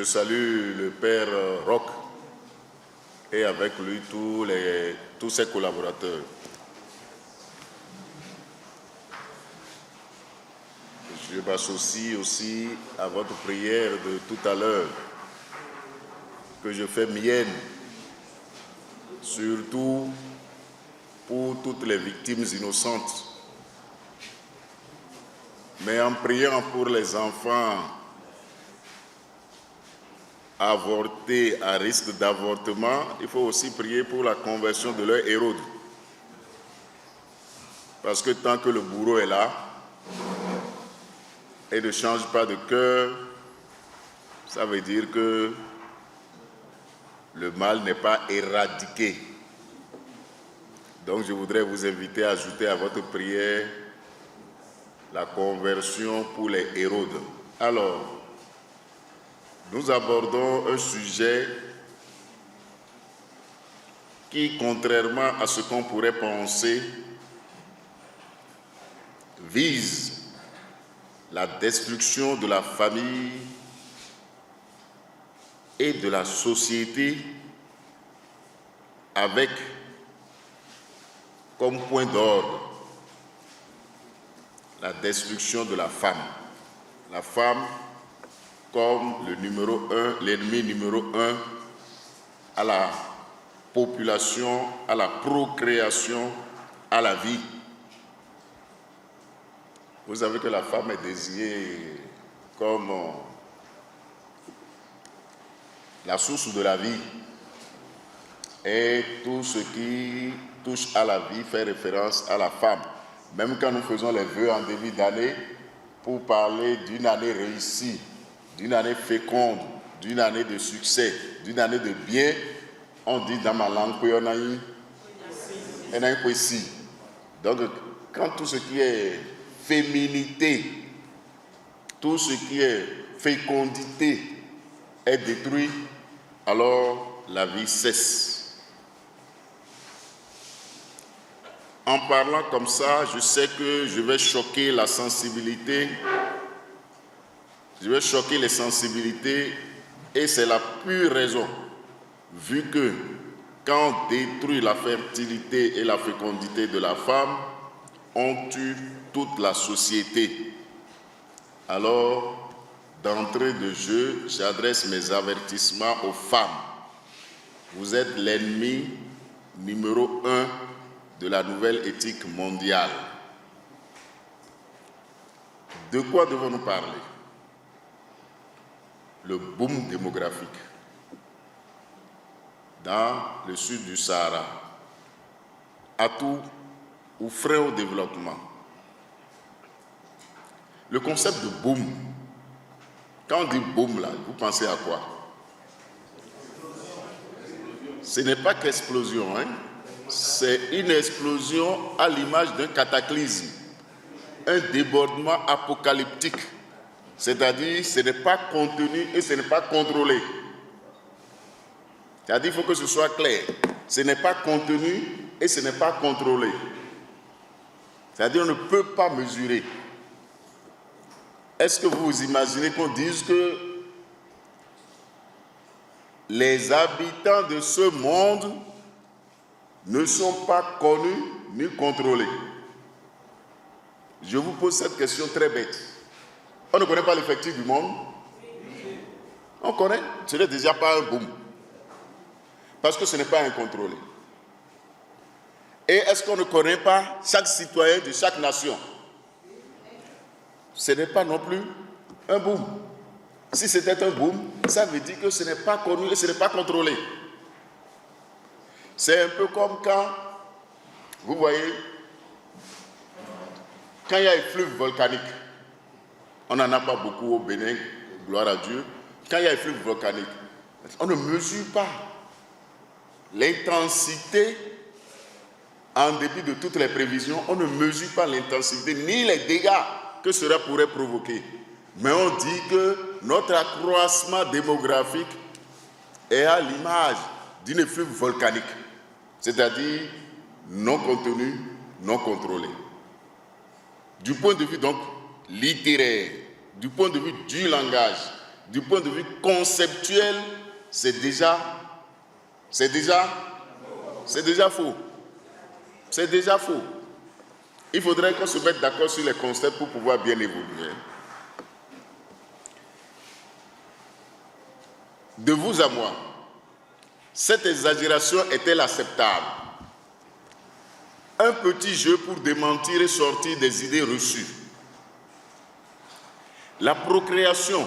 Je salue le Père Roch et avec lui tous ses collaborateurs. Je m'associe aussi à votre prière de tout à l'heure, que je fais mienne, surtout pour toutes les victimes innocentes. Mais en priant pour les enfants avortés à risque d'avortement, il faut aussi prier pour la conversion de leur Hérode. Parce que tant que le bourreau est là et ne change pas de cœur, ça veut dire que le mal n'est pas éradiqué. Donc je voudrais vous inviter à ajouter à votre prière la conversion pour les Hérodes. Alors, nous abordons un sujet qui, contrairement à ce qu'on pourrait penser, vise la destruction de la famille et de la société avec comme point d'ordre la destruction de la femme. La femme comme l'ennemi numéro un à la population, à la procréation, à la vie. Vous savez que la femme est désignée comme la source de la vie. Et tout ce qui touche à la vie fait référence à la femme. Même quand nous faisons les vœux en début d'année pour parler d'une année réussie, d'une année féconde, d'une année de succès, d'une année de bien, on dit dans ma langue qu'on a eu un poésie. Donc, quand tout ce qui est féminité, tout ce qui est fécondité est détruit, alors la vie cesse. En parlant comme ça, je sais que je vais choquer la sensibilité. Je vais choquer les sensibilités et c'est la pure raison. Vu que quand on détruit la fertilité et la fécondité de la femme, on tue toute la société. Alors, d'entrée de jeu, j'adresse mes avertissements aux femmes. Vous êtes l'ennemi numéro 1 de la nouvelle éthique mondiale. De quoi devons-nous parler? Le boom démographique dans le sud du Sahara, atout ou frein au développement. Le concept de boom, quand on dit boom là, vous pensez à quoi? Ce n'est pas qu'explosion, hein? C'est une explosion à l'image d'un cataclysme, un débordement apocalyptique. C'est-à-dire, ce n'est pas contenu et ce n'est pas contrôlé. C'est-à-dire, il faut que ce soit clair. Ce n'est pas contenu et ce n'est pas contrôlé. C'est-à-dire, on ne peut pas mesurer. Est-ce que vous vous imaginez qu'on dise que les habitants de ce monde ne sont pas connus ni contrôlés? Je vous pose cette question très bête. On ne connaît pas l'effectif du monde? On connaît, ce n'est déjà pas un boom. Parce que ce n'est pas incontrôlé. Et est-ce qu'on ne connaît pas chaque citoyen de chaque nation? Ce n'est pas non plus un boom. Si c'était un boom, ça veut dire que ce n'est pas connu et ce n'est pas contrôlé. C'est un peu comme quand, vous voyez, quand il y a un fleuve volcanique, on n'en a pas beaucoup au Bénin, gloire à Dieu. Quand il y a un fleuve volcanique, on ne mesure pas l'intensité, en dépit de toutes les prévisions, on ne mesure pas l'intensité ni les dégâts que cela pourrait provoquer. Mais on dit que notre accroissement démographique est à l'image d'une fleuve volcanique, c'est-à-dire non contenu, non contrôlé. Du point de vue donc littéraire, du point de vue du langage, du point de vue conceptuel, c'est déjà faux. C'est déjà faux. Il faudrait qu'on se mette d'accord sur les concepts pour pouvoir bien évoluer. De vous à moi, cette exagération est-elle acceptable? Un petit jeu pour démentir et sortir des idées reçues. La procréation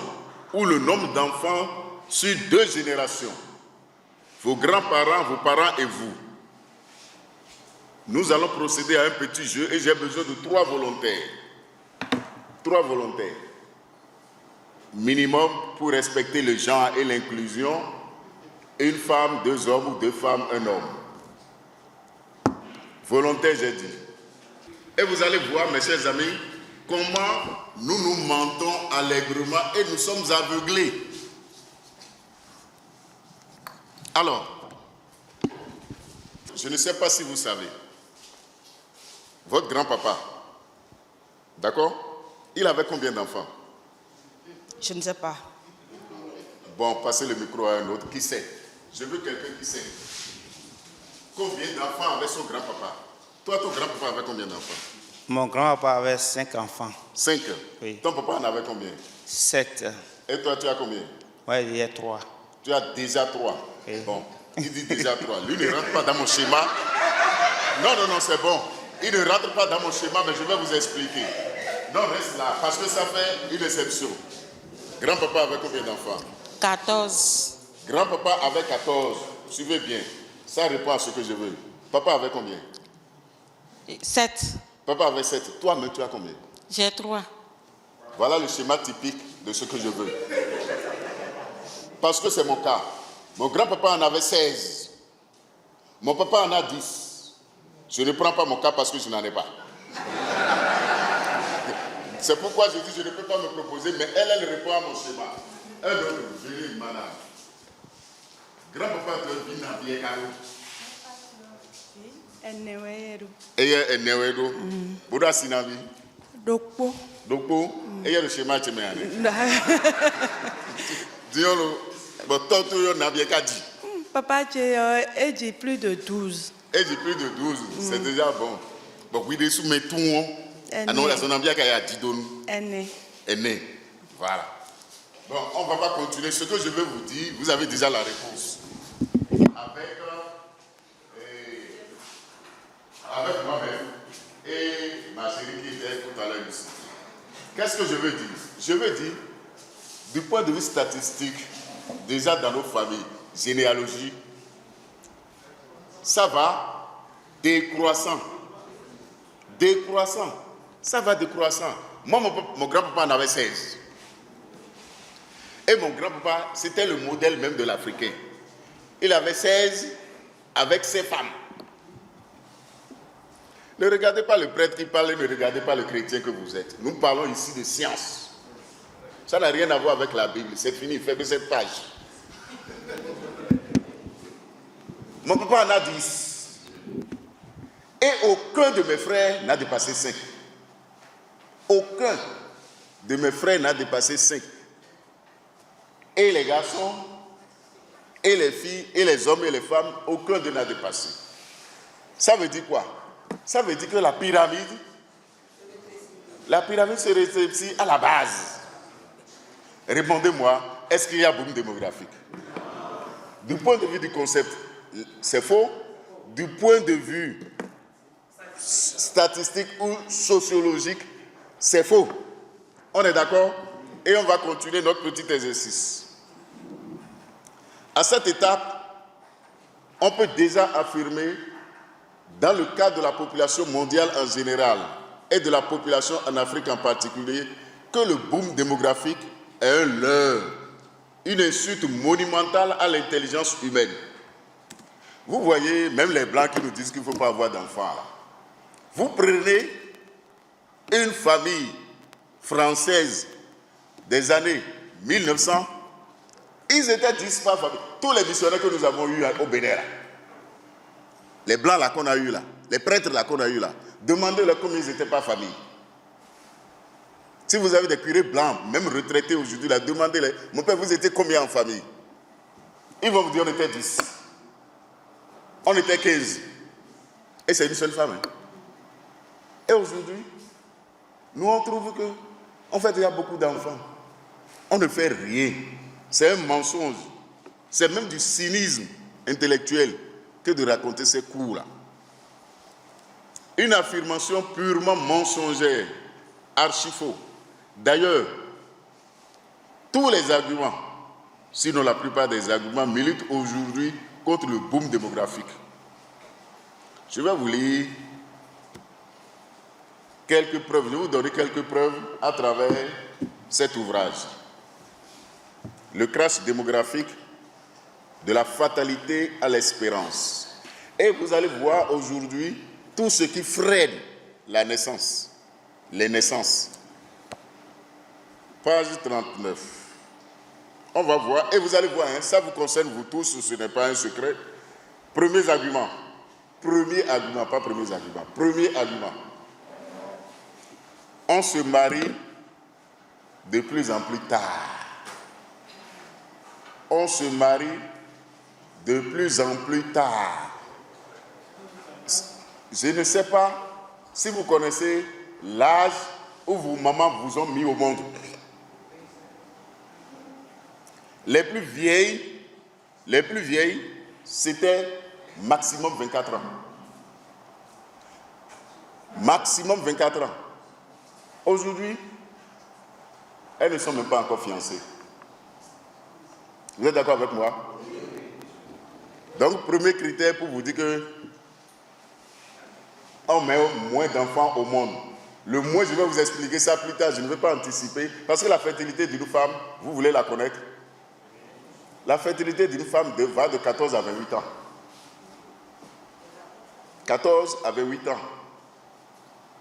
ou le nombre d'enfants sur 2 générations. Vos grands-parents, vos parents et vous. Nous allons procéder à un petit jeu et j'ai besoin de 3 volontaires. 3 volontaires. Minimum pour respecter le genre et l'inclusion. Une femme, 2 hommes ou 2 femmes, 1 homme. Volontaire, j'ai dit. Et vous allez voir, mes chers amis, comment nous mentons allègrement et nous sommes aveuglés. Alors, je ne sais pas si vous savez, votre grand-papa, d'accord? Il avait combien d'enfants? Je ne sais pas. Bon, passez le micro à un autre. Qui sait? Je veux quelqu'un qui sait. Combien d'enfants avait son grand-papa? Toi, ton grand-papa avait combien d'enfants? Mon grand-papa avait 5 enfants. 5? Oui. Ton papa en avait combien? 7. Et toi, tu as combien? Oui, il y a 3. Tu as déjà 3. Oui. Bon, il dit déjà 3. Lui ne rentre pas dans mon schéma. Non, c'est bon. Il ne rentre pas dans mon schéma, mais je vais vous expliquer. Non, reste là, parce que ça fait une exception. Grand-papa avait combien d'enfants? 14. Grand-papa avait 14. Suivez bien. Ça répond à ce que je veux. Papa avait combien? 7. Papa avait 7. Toi-même, tu as combien? J'ai 3. Voilà le schéma typique de ce que je veux. Parce que c'est mon cas. Mon grand-papa en avait 16. Mon papa en a 10. Je ne prends pas mon cas parce que je n'en ai pas. C'est pourquoi je dis je ne peux pas me proposer, mais elle répond à mon schéma. Un autre, venez, madame. Grand-papa te dit dans bien carreau. Eye enewedo. Buda sinabi. Dokpo. Dokpo. Eye le schéma tu mets. Dis-le. Bon, toto yo na bien kadi. Papa, j'ai dit plus de 12. Et j'ai plus de 12. C'est déjà bon. Bon, oui, des sous mes tout. Ah non, la zone bien qu'il y a 10 dons. Aîné. Voilà. Bon, on ne va pas continuer. Ce que je veux vous dire, vous avez déjà la réponse. Avec moi-même et ma chérie qui était tout à l'heure ici. Qu'est-ce que je veux dire? Je veux dire, du point de vue statistique, déjà dans nos familles, généalogie, ça va décroissant. Décroissant. Ça va décroissant. Moi, mon grand-papa en avait 16. Et mon grand-papa, c'était le modèle même de l'Africain. Il avait 16 avec ses femmes. Ne regardez pas le prêtre qui parle, ne regardez pas le chrétien que vous êtes. Nous parlons ici de science. Ça n'a rien à voir avec la Bible. C'est fini, faites cette page. Mon papa en a 10. Et aucun de mes frères n'a dépassé 5. Aucun de mes frères n'a dépassé 5. Et les garçons, et les filles, et les hommes et les femmes, aucun d'eux n'a dépassé. Ça veut dire quoi? Ça veut dire que la pyramide se rétrécit à la base. Répondez-moi, est-ce qu'il y a boom démographique? Du point de vue du concept, c'est faux. Du point de vue statistique ou sociologique, c'est faux. On est d'accord? Et on va continuer notre petit exercice. À cette étape, on peut déjà affirmer, dans le cas de la population mondiale en général et de la population en Afrique en particulier, que le boom démographique est un leurre, une insulte monumentale à l'intelligence humaine. Vous voyez, même les Blancs qui nous disent qu'il ne faut pas avoir d'enfants. Vous prenez une famille française des années 1900, ils étaient 10 par famille. Tous les missionnaires que nous avons eus au Bénin, les Blancs là qu'on a eu là, les prêtres là qu'on a eu là, demandez-leur combien ils étaient par famille. Si vous avez des curés blancs, même retraités aujourd'hui, demandez-les. Mon père, vous étiez combien en famille? Ils vont vous dire on était 10. On était 15. Et c'est une seule femme. Hein. Et aujourd'hui, nous on trouve que, en fait, il y a beaucoup d'enfants. On ne fait rien. C'est un mensonge. C'est même du cynisme intellectuel que de raconter ces cours-là. Une affirmation purement mensongère, archi-faux. D'ailleurs, tous les arguments, sinon la plupart des arguments, militent aujourd'hui contre le boom démographique. Je vais vous lire quelques preuves, je vais vous donner quelques preuves à travers cet ouvrage. Le crash démographique, de la fatalité à l'espérance. Et vous allez voir aujourd'hui tout ce qui freine la naissance, les naissances. Page 39. On va voir, et vous allez voir, hein, ça vous concerne vous tous, ce n'est pas un secret. Premier argument, pas premier argument, premier argument. On se marie de plus en plus tard. On se marie de plus en plus tard. Je ne sais pas si vous connaissez l'âge où vos mamans vous ont mis au monde. Les plus vieilles, c'était maximum 24 ans. Maximum 24 ans. Aujourd'hui, elles ne sont même pas encore fiancées. Vous êtes d'accord avec moi? Donc, premier critère pour vous dire que on met moins d'enfants au monde. Le moins, je vais vous expliquer ça plus tard, je ne vais pas anticiper. Parce que la fertilité d'une femme, vous voulez la connaître? La fertilité d'une femme va de 14 à 28 ans. 14 à 28 ans.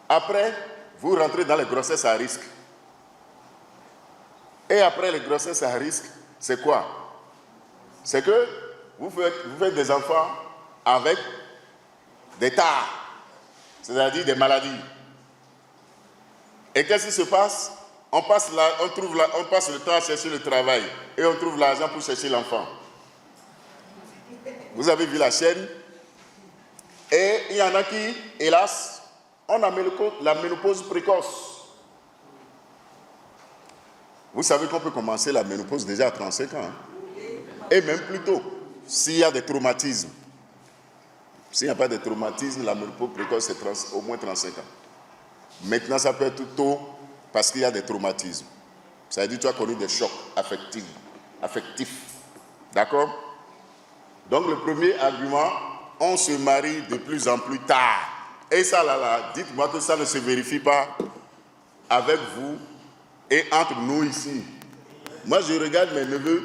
Après, vous rentrez dans les grossesses à risque. Et après les grossesses à risque, c'est quoi? C'est que vous faites des enfants avec des tares, c'est-à-dire des maladies. Et qu'est-ce qui se passe? On passe le temps à chercher le travail et on trouve l'argent pour chercher l'enfant. Vous avez vu la chaîne? Et il y en a qui, hélas, ont la ménopause précoce. Vous savez qu'on peut commencer la ménopause déjà à 35 ans. Hein? Et même plus tôt, s'il y a des traumatismes. S'il n'y a pas de traumatisme, la ménopause précoce, c'est au moins 35 ans. Maintenant, ça peut être tout tôt parce qu'il y a des traumatismes. Ça veut dire que tu as connu des chocs affectifs. D'accord? Donc, le premier argument, on se marie de plus en plus tard. Et ça, dites-moi que ça ne se vérifie pas avec vous et entre nous ici. Moi, je regarde mes neveux,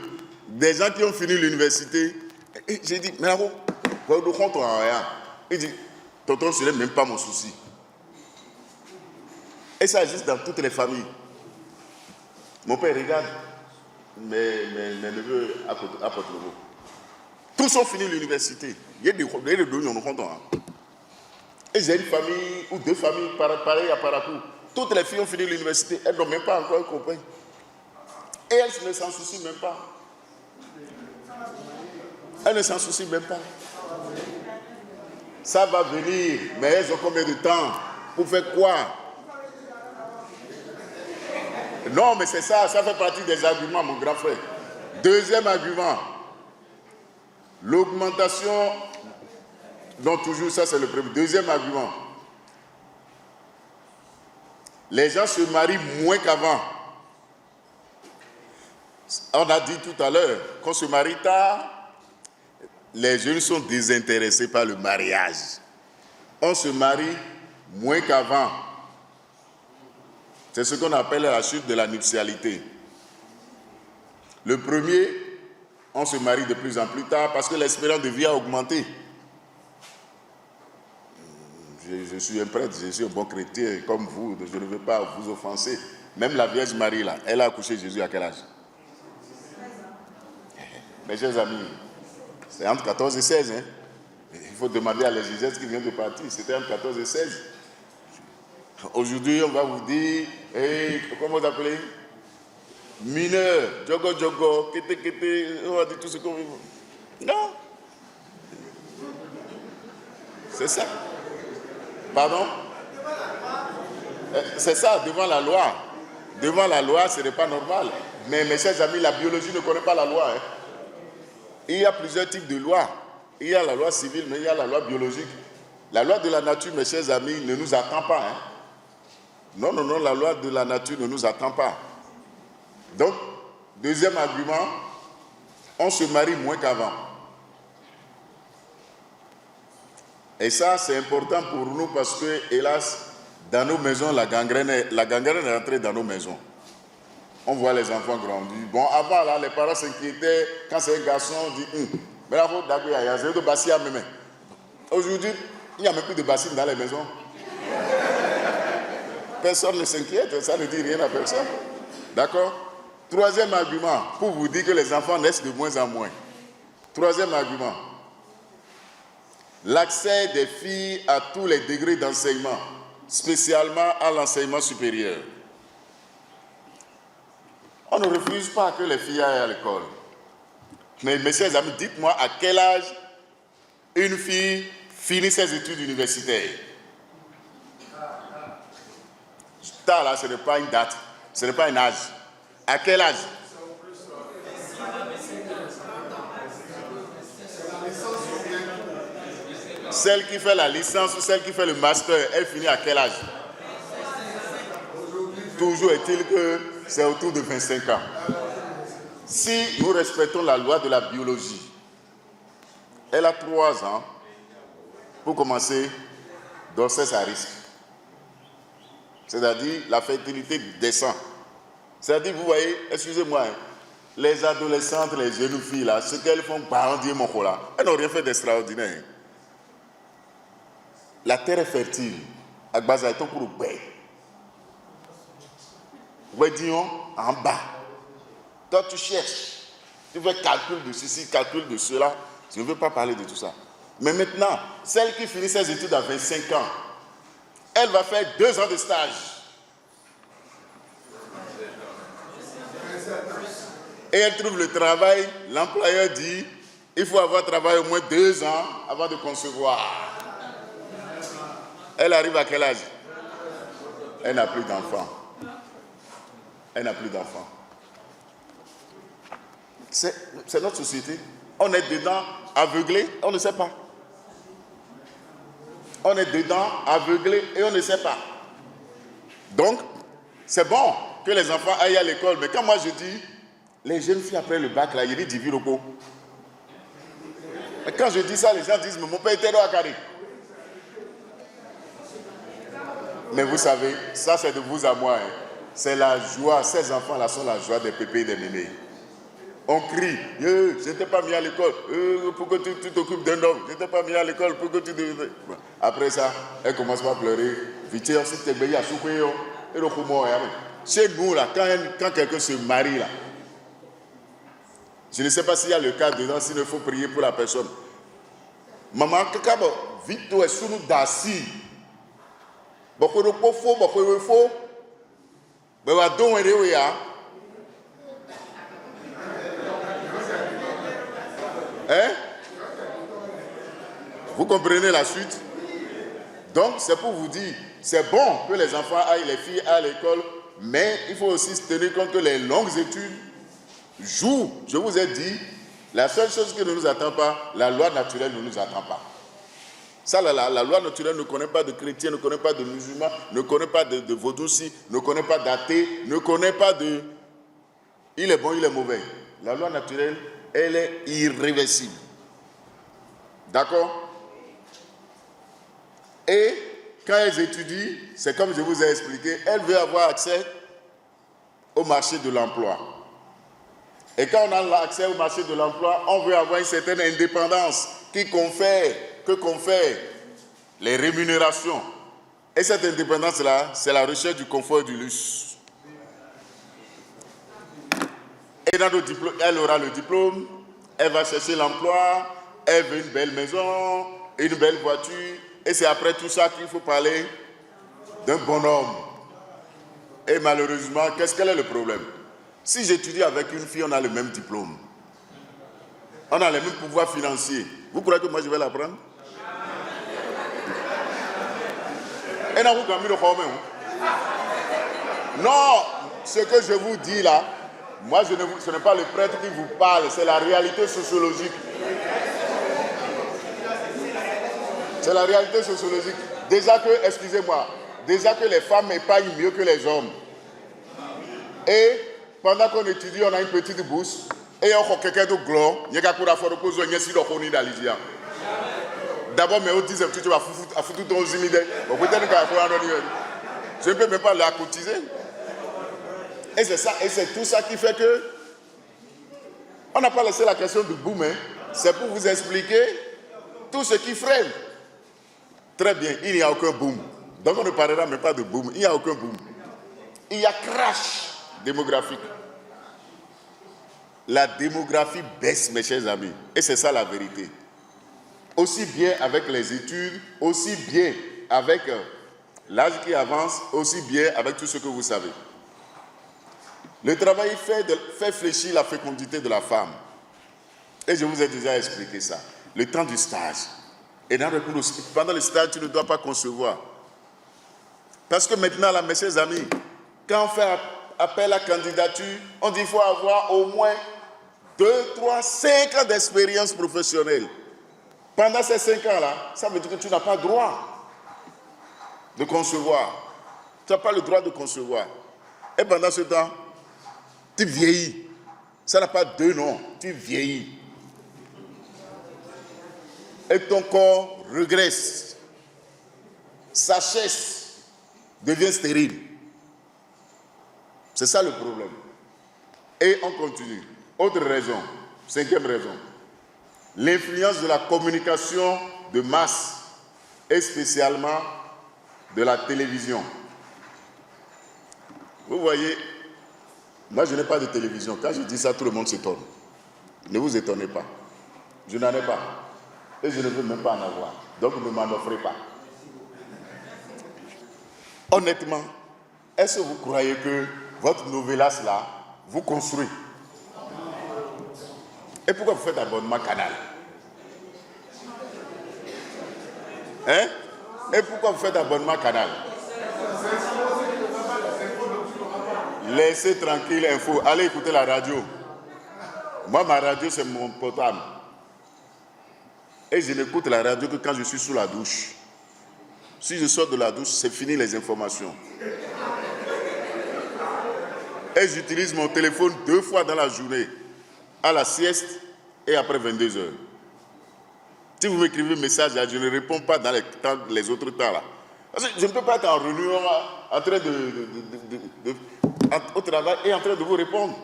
des gens qui ont fini l'université, et j'ai dit, mais là, vous comptez en rien. Il dit, tonton, ce n'est même pas mon souci. Et ça existe dans toutes les familles. Mon père regarde mes neveux à Porto-Novo. Tous ont fini l'université. Il y a des gens. Et j'ai une famille ou deux familles pareilles à Parakou. Toutes les filles ont fini l'université. Elles n'ont même pas encore compris. Et elles ne s'en soucient même pas. Elles ne s'en soucient même pas. Ça va venir. Mais elles ont combien de temps? Pour faire quoi? Non, mais c'est ça. Ça fait partie des arguments, mon grand frère. Deuxième argument. L'augmentation, donc toujours ça c'est le premier. Deuxième argument, les gens se marient moins qu'avant. On a dit tout à l'heure qu'on se marie tard, les jeunes sont désintéressés par le mariage. On se marie moins qu'avant. C'est ce qu'on appelle la chute de la nuptialité. Le premier, on se marie de plus en plus tard parce que l'espérance de vie a augmenté. Je suis un prêtre, je suis un bon chrétien comme vous, je ne veux pas vous offenser. Même la Vierge Marie, là, elle a accouché Jésus à quel âge? Mes chers amis, c'est entre 14 et 16. Hein? Il faut demander à l'exégèse qui vient de partir, c'était entre 14 et 16. Aujourd'hui, on va vous dire, comment vous appelez? Mineur, jogo jogo, kete kete, on va dire tout ce qu'on veut. Non. C'est ça. Pardon? C'est ça, devant la loi. Devant la loi, ce n'est pas normal. Mais mes chers amis, la biologie ne connaît pas la loi. Hein. Il y a plusieurs types de lois. Il y a la loi civile, mais il y a la loi biologique. La loi de la nature, mes chers amis, ne nous attend pas. Hein. Non, non, non, la loi de la nature ne nous attend pas. Donc, deuxième argument, on se marie moins qu'avant. Et ça, c'est important pour nous parce que, hélas, dans nos maisons, la gangrène est entrée dans nos maisons. On voit les enfants grandir. Bon, avant, là, les parents s'inquiétaient. Quand c'est un garçon, on dit, mais là, il y a zéro de bassine à même. Aujourd'hui, il n'y a même plus de bassine dans les maisons. Personne ne s'inquiète, ça ne dit rien à personne. D'accord? Troisième argument, pour vous dire que les enfants naissent de moins en moins. Troisième argument, l'accès des filles à tous les degrés d'enseignement, spécialement à l'enseignement supérieur. On ne refuse pas que les filles aillent à l'école. Mais mes chers amis, dites-moi à quel âge une fille finit ses études universitaires. Ça, là, ce n'est pas une date, ce n'est pas un âge. À quel âge? Celle qui fait la licence ou celle qui fait le master, elle finit à quel âge? Toujours est-il que c'est autour de 25 ans. Si nous respectons la loi de la biologie, elle a 3 ans pour commencer grossesse à risque. C'est-à-dire la fertilité descend. C'est-à-dire, vous voyez, excusez-moi, les adolescentes, les jeunes filles, là, ce qu'elles font, Dieu mon là, elles n'ont rien fait d'extraordinaire. La terre est fertile. Agbaza est pour le bé. Disons, en bas. Toi, tu cherches. Tu fais calcul de ceci, calcul de cela. Je ne veux pas parler de tout ça. Mais maintenant, celle qui finit ses études à 25 ans, elle va faire 2 ans de stage. Et elle trouve le travail, l'employeur dit, il faut avoir travaillé au moins 2 ans avant de concevoir. Elle arrive à quel âge? Elle n'a plus d'enfants. Elle n'a plus d'enfants. C'est notre société. On est dedans, aveuglé, on ne sait pas. On est dedans, aveuglé, et on ne sait pas. Donc, c'est bon que les enfants aillent à l'école, mais quand moi je dis, les jeunes filles après le bac, là, il dit Diviropo. Et quand je dis ça, les gens disent, mais mon père était à Carré. Mais vous savez, ça c'est de vous à moi. Hein. C'est la joie, ces enfants-là sont la joie des pépés et des ménés. On crie, je ne t'ai pas mis à l'école, pourquoi tu t'occupes d'un homme, je ne t'ai pas mis à l'école, pourquoi tu... Après ça, elle commence à pleurer. Chez nous, là, quand quelqu'un se marie, là, je ne sais pas s'il y a le cas dedans, s'il faut prier pour la personne. Maman, vite, toi, sous nous d'assis. Beaucoup de faux, beaucoup de faux. Mais on va donner. Hein? Vous comprenez la suite? Donc, c'est pour vous dire, c'est bon que les enfants aillent, les filles aillent à l'école, mais il faut aussi se tenir compte que les longues études jouent. Je vous ai dit, la seule chose qui ne nous attend pas, la loi naturelle ne nous attend pas. Ça, la loi naturelle ne connaît pas de chrétiens, ne connaît pas de musulmans, ne connaît pas de vaudoucis, ne connaît pas d'athées, ne connaît pas de... Il est bon, il est mauvais. La loi naturelle, elle est irréversible. D'accord? Et quand elles étudient, c'est comme je vous ai expliqué, elles veulent avoir accès au marché de l'emploi. Et quand on a accès au marché de l'emploi, on veut avoir une certaine indépendance que confère les rémunérations. Et cette indépendance-là, c'est la recherche du confort et du luxe. Et dans le diplôme, elle aura le diplôme, elle va chercher l'emploi, elle veut une belle maison, une belle voiture, et c'est après tout ça qu'il faut parler d'un bonhomme. Et malheureusement, quel est le problème? Si j'étudie avec une fille, on a le même diplôme. On a les mêmes pouvoirs financiers. Vous croyez que moi je vais la prendre? Et non, ce que je vous dis là, moi ce n'est pas le prêtre qui vous parle, c'est la réalité sociologique. C'est la réalité sociologique. Déjà que les femmes épargnent mieux que les hommes. Et pendant qu'on étudie, on a une petite bourse. Et on a quelqu'un de gloire. Il y a quelqu'un qui a d'abord, mais on dit que tu vas foutre ton zimide. Je ne peux même pas la cotiser. Et c'est ça, et c'est tout ça qui fait que on n'a pas laissé la question du boom. C'est pour vous expliquer tout ce qui freine. Très bien, il n'y a aucun boom. Donc on ne parlera même pas de boom. Il n'y a aucun boom. Il y a crash démographique. La démographie baisse, mes chers amis. Et c'est ça la vérité. Aussi bien avec les études, aussi bien avec l'âge qui avance, aussi bien avec tout ce que vous savez. Le travail fait fléchir la fécondité de la femme. Et je vous ai déjà expliqué ça. Le temps du stage. Et pendant le stage, tu ne dois pas concevoir. Parce que maintenant, là, mes chers amis, quand on fait appel à candidature, on dit qu'il faut avoir au moins 2, 3, 5 ans d'expérience professionnelle. Pendant ces 5 ans-là, ça veut dire que tu n'as pas le droit de concevoir. Tu n'as pas le droit de concevoir. Et pendant ce temps, tu vieillis. Ça n'a pas deux noms. Tu vieillis. Et ton corps régresse. Sa chaise devient stérile. C'est ça le problème. Et on continue. Autre raison, 5e raison. L'influence de la communication de masse et spécialement de la télévision. Vous voyez, moi je n'ai pas de télévision. Quand je dis ça, tout le monde s'étonne. Ne vous étonnez pas. Je n'en ai pas. Et je ne veux même pas en avoir. Donc ne m'en offrez pas. Honnêtement, est-ce que vous croyez que votre novelas là vous construit? Et pourquoi vous faites abonnement canal? Hein? Et pourquoi vous faites abonnement canal? Laissez tranquille info. Allez écouter la radio. Moi, ma radio, c'est mon portable. Et je n'écoute la radio que quand je suis sous la douche. Si je sors de la douche, c'est fini les informations. Et j'utilise mon téléphone 2 fois dans la journée. À la sieste et après 22 heures. Si vous m'écrivez un message, je ne réponds pas dans les autres temps. Là. Parce que je ne peux pas être en réunion en train au travail et en train de vous répondre.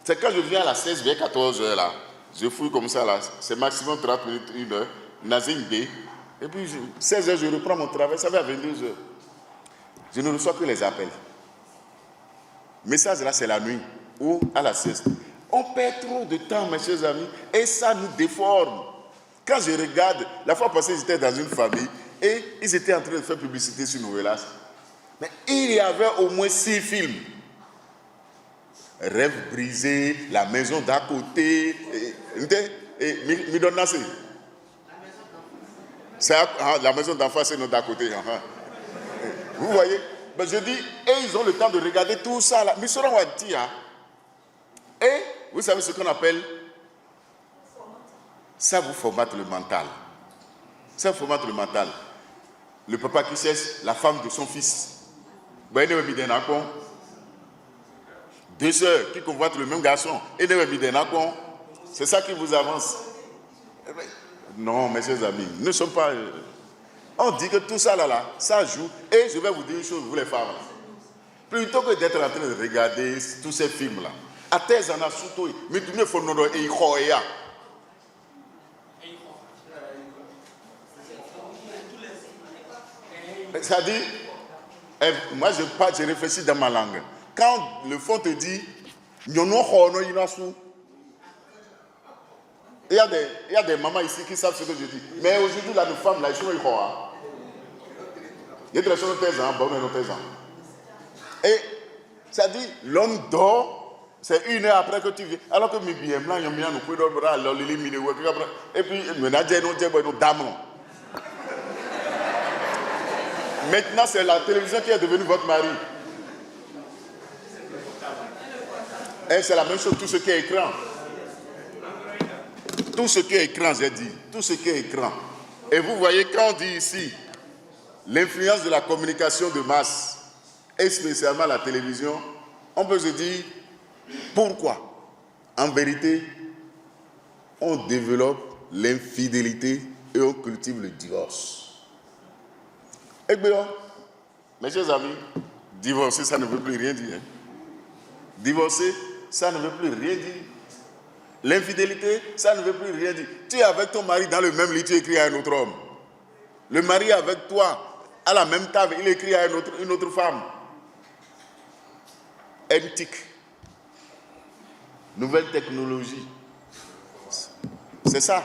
C'est quand je viens à la 16 vers 14 heures là. Je fouille comme ça là. C'est maximum 30 minutes, 1 heure. Nazing B. Et puis 16 heures, je reprends mon travail. Ça va à 22 heures. Je ne reçois que les appels. Message là, c'est la nuit ou à la sieste. On perd trop de temps, mes chers amis, et ça nous déforme. Quand je regarde, la fois passée, j'étais dans une famille et ils étaient en train de faire publicité sur Novelas. Mais il y avait au moins 6 films. Rêve brisé, La maison d'à côté, Midonnassé. La maison d'en face, c'est notre d'à côté. Vous voyez? Ben je dis, et ils ont le temps de regarder tout ça là. Mais ça, on va dire. Et vous savez ce qu'on appelle? Ça vous formate le mental. Ça vous formate le mental. Le papa qui cherche la femme de son fils. 2 sœurs qui convoitent le même garçon. C'est ça qui vous avance. Non, mes chers amis, nous ne sommes pas... On dit que tout ça là, ça joue. Et je vais vous dire une chose, vous les femmes. Plutôt que d'être en train de regarder tous ces films là, à thèse en a surtout, mais tout le monde est incroyable. C'est-à-dire, moi je réfléchis dans ma langue. Quand le fond te dit, il y a des mamans ici qui savent ce que je dis. Mais aujourd'hui, là, les femmes, là, ils sont. Il y a des choses de 13 ans, bon, de 13 ans. Et ça dit, l'homme dort, c'est 1 heure après que tu viens. Alors que mes bien blancs, ils nous pouvons dormir, et puis, nous dame. Maintenant, c'est la télévision qui est devenue votre mari. Et c'est la même chose, tout ce qui est écran. Tout ce qui est écran, j'ai dit. Tout ce qui est écran. Et vous voyez, quand on dit ici, l'influence de la communication de masse, et spécialement la télévision, on peut se dire, pourquoi? En vérité, on développe l'infidélité et on cultive le divorce. Eh bien, mes chers amis, divorcer, ça ne veut plus rien dire. Divorcer, ça ne veut plus rien dire. L'infidélité, ça ne veut plus rien dire. Tu es avec ton mari dans le même lit, tu écris à un autre homme. Le mari est avec toi, à la même table, il écrit à une autre femme. Antique. Nouvelle technologie. C'est ça.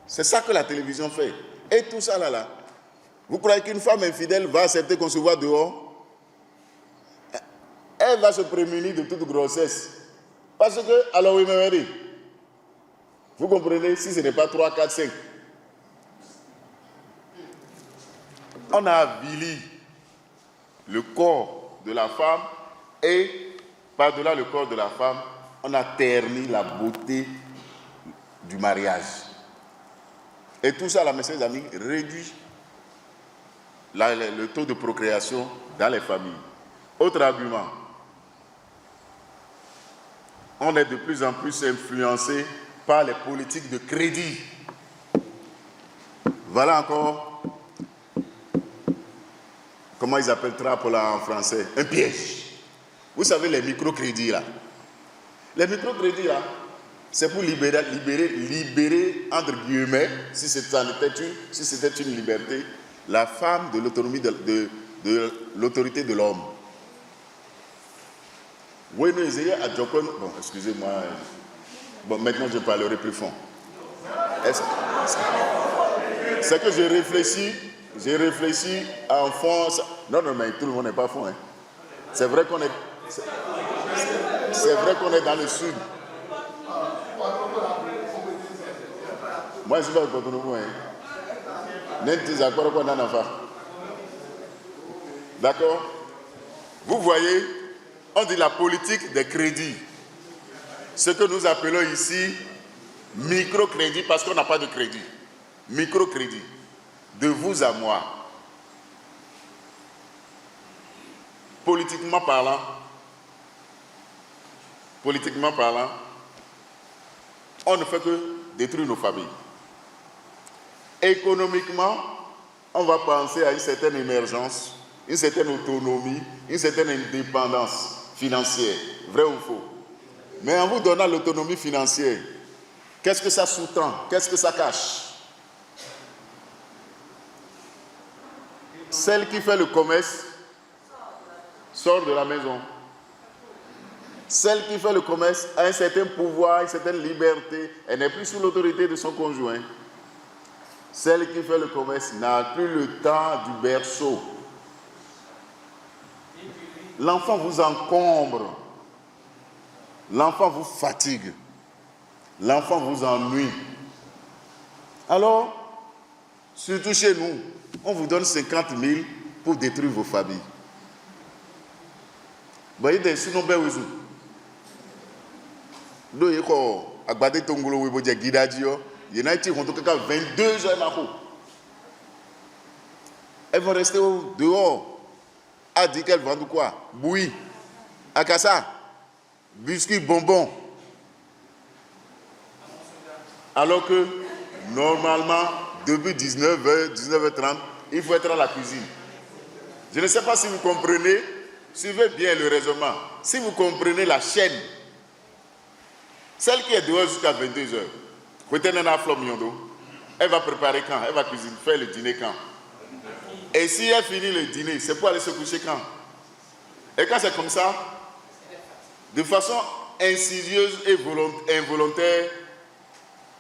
C'est ça que la télévision fait. Et tout ça là. Vous croyez qu'une femme infidèle va accepter qu'on se voit dehors? Elle va se prémunir de toute grossesse. Parce que, alors oui, mais vous comprenez, si ce n'est pas 3, 4, 5. On a avili le corps de la femme et par-delà le corps de la femme, on a terni la beauté du mariage. Et tout ça, là, mes chers amis, réduit le taux de procréation dans les familles. Autre argument, on est de plus en plus influencé par les politiques de crédit. Voilà encore, comment ils appellent trappe là en français, un piège. Vous savez les microcrédits là. Les microcrédits là, c'est pour libérer entre guillemets, si c'était une liberté, la femme de l'autonomie de l'autorité de l'homme. Oui, nous essayons à Jokon. Bon, excusez-moi. Bon, maintenant je parlerai plus fort. C'est que j'ai réfléchi en fond. Non, mais tout le monde n'est pas fond. Hein. C'est vrai qu'on est dans le sud. Moi, je ne suis pas pour nous. D'accord? Vous voyez, on dit la politique des crédits. Ce que nous appelons ici microcrédit parce qu'on n'a pas de crédit. Microcrédit. De vous à moi. Politiquement parlant, on ne fait que détruire nos familles. Économiquement, on va penser à une certaine émergence, une certaine autonomie, une certaine indépendance financière. Vrai ou faux? Mais en vous donnant l'autonomie financière, qu'est-ce que ça sous-tend? Qu'est-ce que ça cache? Celle qui fait le commerce sort de la maison. Celle qui fait le commerce a un certain pouvoir, une certaine liberté. Elle n'est plus sous l'autorité de son conjoint. Celle qui fait le commerce n'a plus le temps du berceau. L'enfant vous encombre. L'enfant vous fatigue. L'enfant vous ennuie. Alors, surtout chez nous, on vous donne 50 000 pour détruire vos familles. Vous voyez des sinon ben oui. Do yeko agbade tongolo webo je gidadio, yenati honto kaka 22 heures na ko. Elles vont rester dehors. A dit qu'elles vendent quoi? Bouillie, akassa, biscuits, bonbons. Alors que normalement, depuis 19h, 19h30, il faut être à la cuisine. Je ne sais pas si vous comprenez, suivez bien le raisonnement. Si vous comprenez la chaîne, celle qui est dehors jusqu'à 22h, elle va préparer quand? Elle va cuisiner, faire le dîner quand? Et si elle finit le dîner, c'est pour aller se coucher quand? Et quand c'est comme ça, de façon insidieuse et involontaire,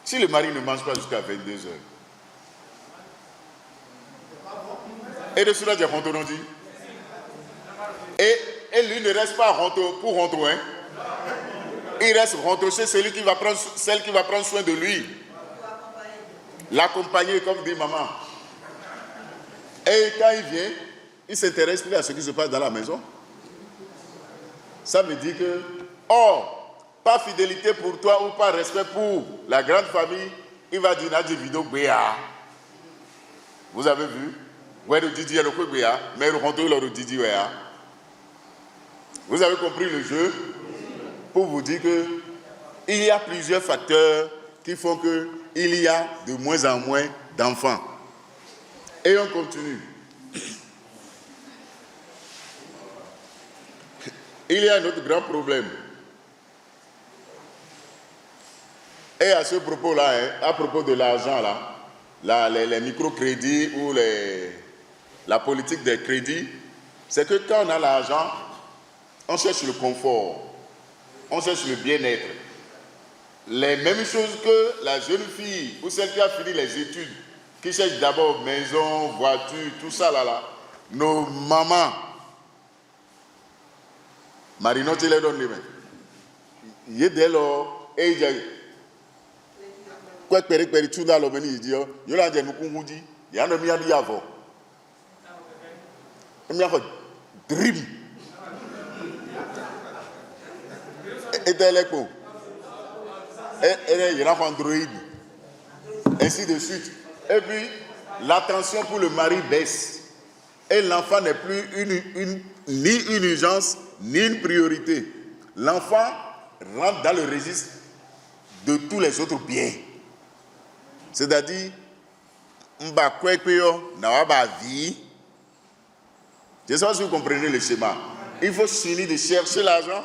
si le mari ne mange pas jusqu'à 22h, Et de cela, j'ai honte, on dit. Et lui ne reste pas honte pour honte, hein. Il reste honte chez celle qui va prendre soin de lui. L'accompagner, comme dit maman. Et quand il vient, il ne s'intéresse plus à ce qui se passe dans la maison. Ça veut dire que, pas fidélité pour toi ou pas respect pour la grande famille, il va dire Nadji vidéo Béa. Vous avez vu? Vous avez compris le jeu? Pour vous dire que il y a plusieurs facteurs qui font qu'il y a de moins en moins d'enfants. Et on continue. Il y a un autre grand problème. Et à ce propos-là, à propos de l'argent, les microcrédits ou la politique des crédits, c'est que quand on a l'argent, on cherche le confort, on cherche le bien-être. Les mêmes choses que la jeune fille ou celle qui a fini les études, qui cherche d'abord maison, voiture, tout ça là. Nos mamans, Marino, tu les donnes les mains. Il y a des lois, et il y a quoi que tu as le menu, il y a des gens qui disent, il y a des gens qui disent, il y a des dream. Et des l'écho. Et il y a Android. Ainsi de suite. Et puis, l'attention pour le mari baisse. Et l'enfant n'est plus ni une urgence, ni une priorité. L'enfant rentre dans le registre de tous les autres biens. C'est-à-dire, je ne sais pas si vous comprenez le schéma. Il faut finir de chercher l'argent.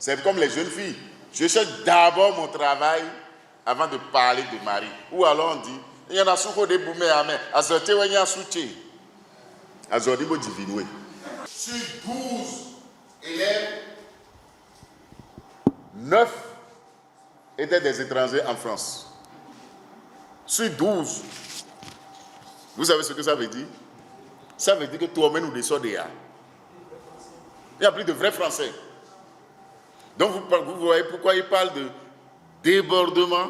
C'est comme les jeunes filles. Je cherche d'abord mon travail avant de parler de mari. Ou alors on dit, il y en a souvent des boumés à main. Azoté ou il y a soutien. Azoté ou divine. Sur 12 élèves, 9 étaient des étrangers en France. Sur 12. Vous savez ce que ça veut dire? Ça veut dire que toi-même nous descendons. Il n'y a plus de vrais Français. Donc vous voyez pourquoi il parle de débordement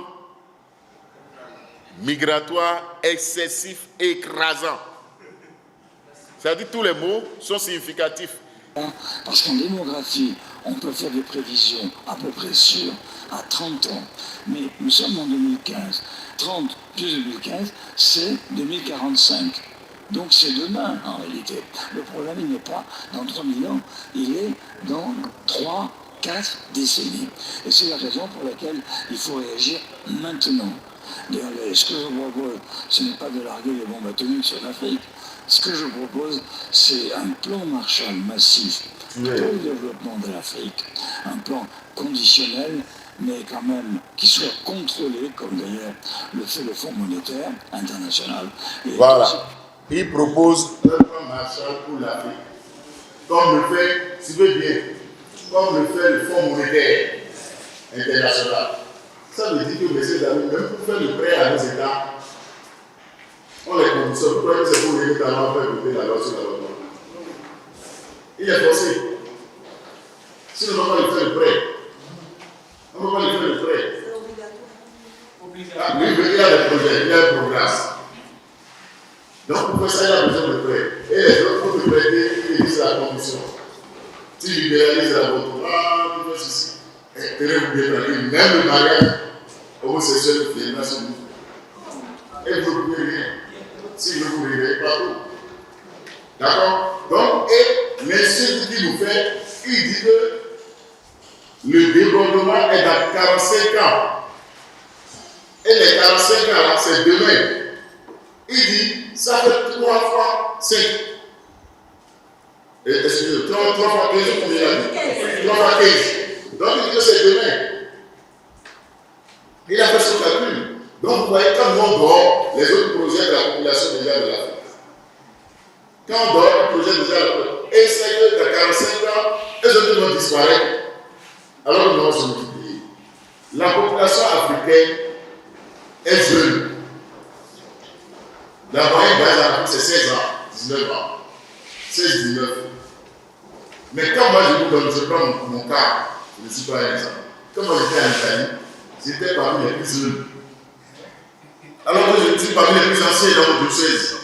migratoire excessif, écrasant. C'est-à-dire que tous les mots sont significatifs. Parce qu'en démographie, on peut faire des prévisions à peu près sûres à 30 ans. Mais nous sommes en 2015. 30 plus 2015, c'est 2045. Donc c'est demain en réalité. Le problème, il n'est pas dans 3000 ans, il est dans 3, 4 décennies. Et c'est la raison pour laquelle il faut réagir maintenant. D'ailleurs, ce que je propose, ce n'est pas de larguer les bombes atomiques sur l'Afrique. Ce que je propose, c'est un plan Marshall massif pour le développement de l'Afrique. Un plan conditionnel, mais quand même qui soit contrôlé, comme d'ailleurs le fait le Fonds monétaire international. Et voilà. Il propose un plan Marshall pour l'Afrique. Comme le fait, si vous voulez bien, comme le fait le Fonds monétaire international. Ça veut dire que, messieurs amis, même pour faire le prêt à nos États, on les conditionne. Pourquoi c'est pour les États faire écouter la loi sur la loi? Il est forcé. Si on ne va pas lui faire le prêt, on ne va pas lui faire le prêt. Ah, lui, il a des projets, il a un programme. Donc, pour faire ça, il a besoin de prêt. Et les autres, pour te prêter, ils disent la condition. Tu libéralises l'avortement, tu fais ceci. Et tenez-vous bien tranquille, même le mariage homosexuel viendra sur vous. Et vous ne pouvez rien. Si vous ne pouvez rien, pas tout. D'accord? Donc, et l'insulte qu'il nous fait, il dit que le débordement est dans 45 ans. Et les 45 ans, là, c'est demain. Il dit, ça fait 3 fois 5. Excusez-moi, 3 fois 15, combien il a dit? 3 fois 15. Donc il dit que c'est demain. Il a fait son calcul. Donc vous voyez, quand nous on dort, les autres projets de la population déjà de l'Afrique. Quand on dort, on projette déjà la population. Et c'est que dans 45 ans, les autres vont disparaître. Alors nous allons se multiplier. La population africaine est jeune. La moyenne d'âge en Afrique, c'est 16 ans. 19 ans. 16, 19. Mais quand moi je vous donne, je prends mon cas, je ne suis pas un exemple. Quand moi j'étais en Italie, j'étais parmi les plus jeunes. Alors moi je suis parmi les plus anciens dans mon 16.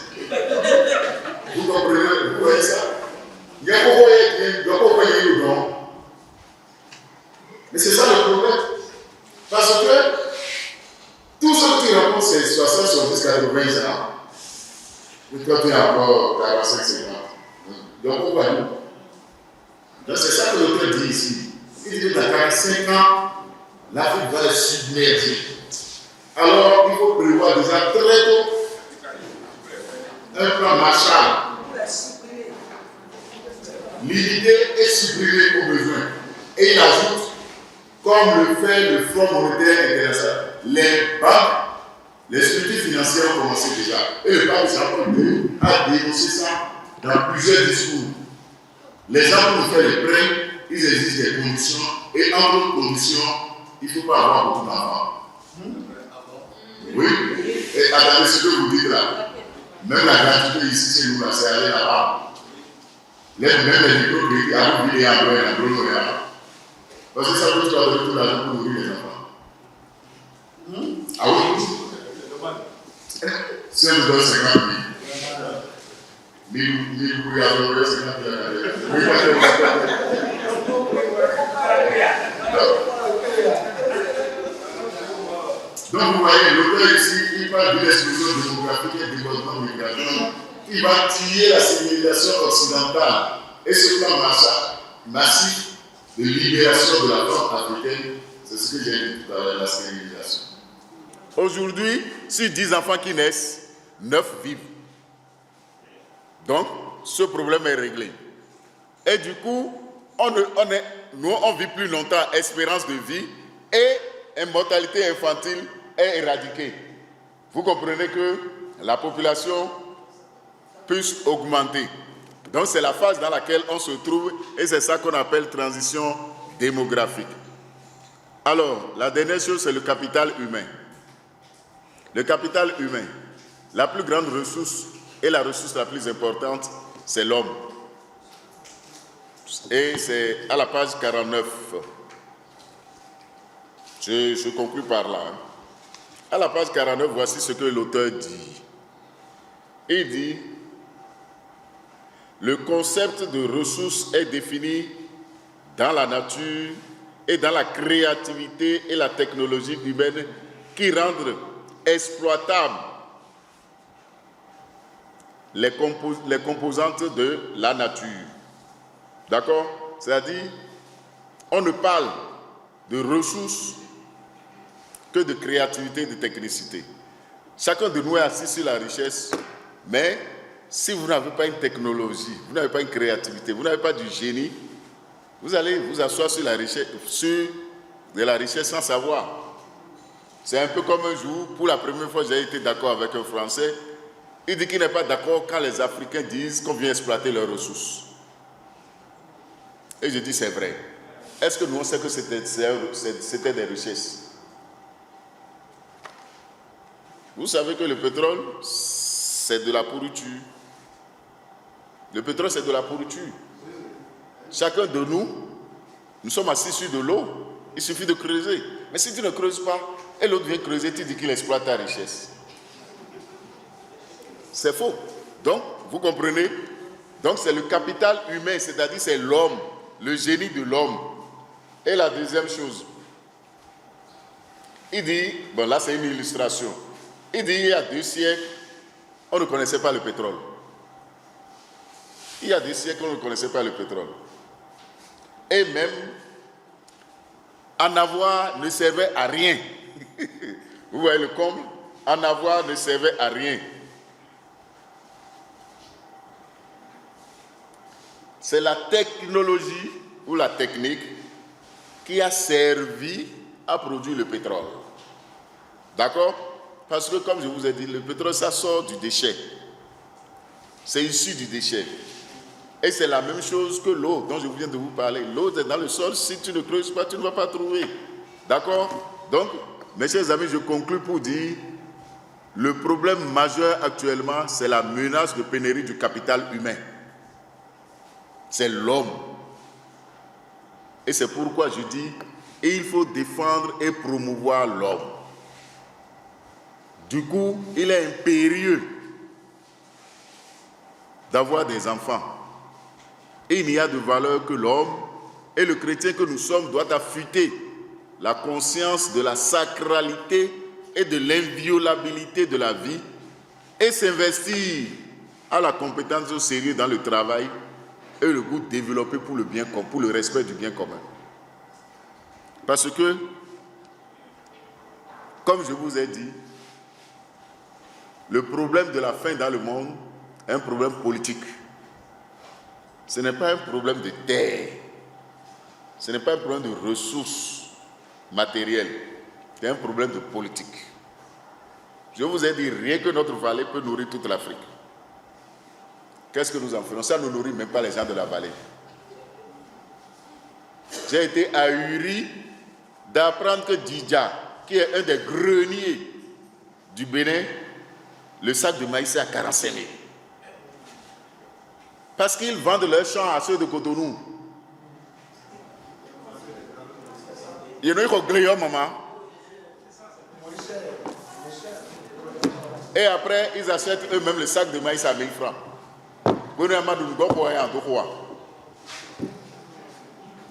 Vous comprenez, vous voyez ça? Il y a beaucoup de gens. Mais c'est ça le problème. Parce que tous ceux qui rencontrent ces 60, 70, 80 ans, et toi tu es encore 45, 50. Donc pourquoi nous? Donc c'est ça que l'auteur dit ici. Il dit que dans 45 ans, l'Afrique va les submerger. Alors il faut prévoir déjà très tôt un plan Marshall. L'idée est supprimée au besoin. Et il ajoute, comme le fait le Fonds monétaire international, les banques, les structures financières ont commencé déjà. Et le pape Jean-Paul II a dénoncé ça dans plusieurs discours. Les gens pour nous faire les prêts, ils exigent des conditions. Et entre autres conditions, il ne faut pas avoir beaucoup d'enfants. Oui. Et attendez ce que vous dites là. Même la gratuité ici, c'est nous, là, c'est aller là-bas. Même les micro-crédits, à vous, il y a un gros là. Parce que ça veut dire que tout l'argent pour nourrir les enfants. Ah oui? Si on nous donne 50 000, 1000 pour y avoir 50 000. Donc vous voyez, l'auteur ici, il parle de l'explosion démographique et du développement migratoire. Il va tirer la civilisation occidentale. Et ce plan massif de libération de la femme africaine, c'est ce que j'ai dit tout à l'heure, la stérilisation. Aujourd'hui, sur 10 enfants qui naissent, 9 vivent. Donc, ce problème est réglé. Et du coup, nous, on vit plus longtemps, espérance de vie et mortalité infantile est éradiquée. Vous comprenez que la population puisse augmenter. Donc c'est la phase dans laquelle on se trouve et c'est ça qu'on appelle transition démographique. Alors, la dernière chose, c'est le capital humain. Le capital humain, la plus grande ressource et la ressource la plus importante, c'est l'homme. Et c'est à la page 49. Je conclue par là. À la page 49, voici ce que l'auteur dit. Il dit: le concept de ressources est défini dans la nature et dans la créativité et la technologie humaine qui rendent exploitables les composantes de la nature. D'accord? C'est-à-dire, on ne parle de ressources que de créativité et de technicité. Chacun de nous est assis sur la richesse, mais si vous n'avez pas une technologie, vous n'avez pas une créativité, vous n'avez pas du génie, vous allez vous asseoir sur de la richesse sans savoir. C'est un peu comme un jour, pour la première fois, j'ai été d'accord avec un Français. Il dit qu'il n'est pas d'accord quand les Africains disent qu'on vient exploiter leurs ressources. Et je dis c'est vrai. Est-ce que nous on sait que c'était des richesses? Vous savez que le pétrole, c'est de la pourriture. Le pétrole, c'est de la pourriture. Chacun de nous sommes assis sur de l'eau. Il suffit de creuser. Mais si tu ne creuses pas, et l'autre vient creuser, tu dis qu'il exploite ta richesse. C'est faux. Donc, vous comprenez? Donc, c'est le capital humain, c'est-à-dire c'est l'homme, le génie de l'homme. Et la deuxième chose, il dit, bon là c'est une illustration, il dit il y a 2 siècles, on ne connaissait pas le pétrole. Il y a 2 siècles, on ne connaissait pas le pétrole. Et même, en avoir ne servait à rien. Vous voyez le comble? En avoir ne servait à rien. C'est la technologie ou la technique qui a servi à produire le pétrole. D'accord? Parce que comme je vous ai dit, le pétrole, ça sort du déchet. C'est issu du déchet. Et c'est la même chose que l'eau dont je viens de vous parler. L'eau est dans le sol, si tu ne creuses pas, tu ne vas pas trouver. D'accord? Donc, mes chers amis, je conclue pour dire Le problème majeur actuellement, c'est la menace de pénurie du capital humain. C'est l'homme. Et c'est pourquoi je dis, il faut défendre et promouvoir l'homme. Du coup, il est impérieux d'avoir des enfants. Et il n'y a de valeur que l'homme, et le chrétien que nous sommes doit affûter la conscience de la sacralité et de l'inviolabilité de la vie et s'investir à la compétence au sérieux dans le travail et le goût développé pour le bien commun, pour le respect du bien commun. Parce que, comme je vous ai dit, le problème de la faim dans le monde est un problème politique. Ce n'est pas un problème de terre. Ce n'est pas un problème de ressources matérielles. C'est un problème de politique. Je vous ai dit, rien que notre vallée peut nourrir toute l'Afrique. Qu'est-ce que nous en faisons? Ça ne nourrit même pas les gens de la vallée. J'ai été ahuri d'apprendre que Didja, qui est un des greniers du Bénin, le sac de maïs est à 45 000. Parce qu'ils vendent leurs champs à ceux de Cotonou. Il y en a qui ont maman. Et après, ils achètent eux-mêmes le sac de maïs à 1000 francs.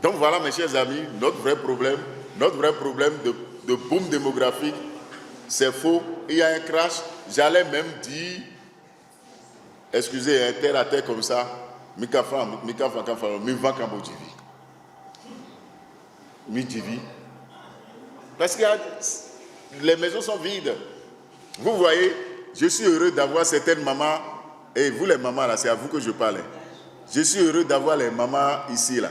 Donc voilà, mes chers amis, notre vrai problème de boom démographique, c'est faux. Il y a un crash. J'allais même dire, excusez, un terre à terre comme ça, parce que les maisons sont vides. Vous voyez, je suis heureux d'avoir certaines mamans, et vous les mamans là, c'est à vous que je parle. Je suis heureux d'avoir les mamans ici là.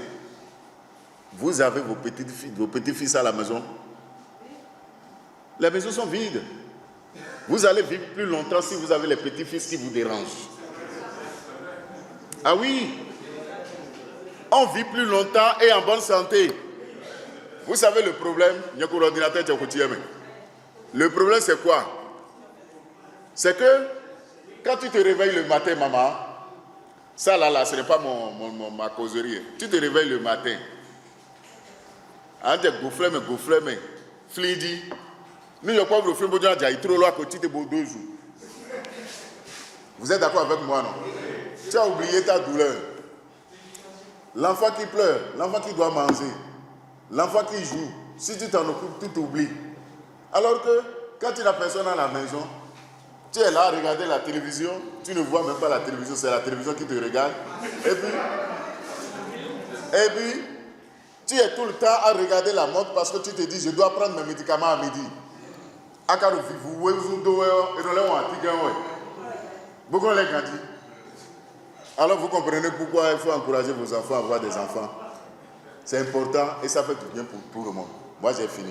Vous avez vos petits-fils à la maison. Les maisons sont vides. Vous allez vivre plus longtemps si vous avez les petits-fils qui vous dérangent. Ah oui, on vit plus longtemps et en bonne santé. Vous savez le problème, le problème c'est quoi? C'est que quand tu te réveilles le matin, maman, ça là, ce n'est pas ma causerie. Tu te réveilles le matin, mais flidi. Nous ne pouvons pas vous faire il trop loin que tu te beau 2 jours. Vous êtes d'accord avec moi, non? Tu as oublié ta douleur. L'enfant qui pleure, l'enfant qui doit manger, l'enfant qui joue, si tu t'en occupes, tu t'oublies. Alors que quand tu n'as personne à la maison, tu es là à regarder la télévision, tu ne vois même pas la télévision, c'est la télévision qui te regarde. Et puis, tu es tout le temps à regarder la montre parce que tu te dis, je dois prendre mes médicaments à midi. Alors vous comprenez pourquoi il faut encourager vos enfants à avoir des enfants. C'est important et ça fait du bien pour tout le monde. Moi j'ai fini.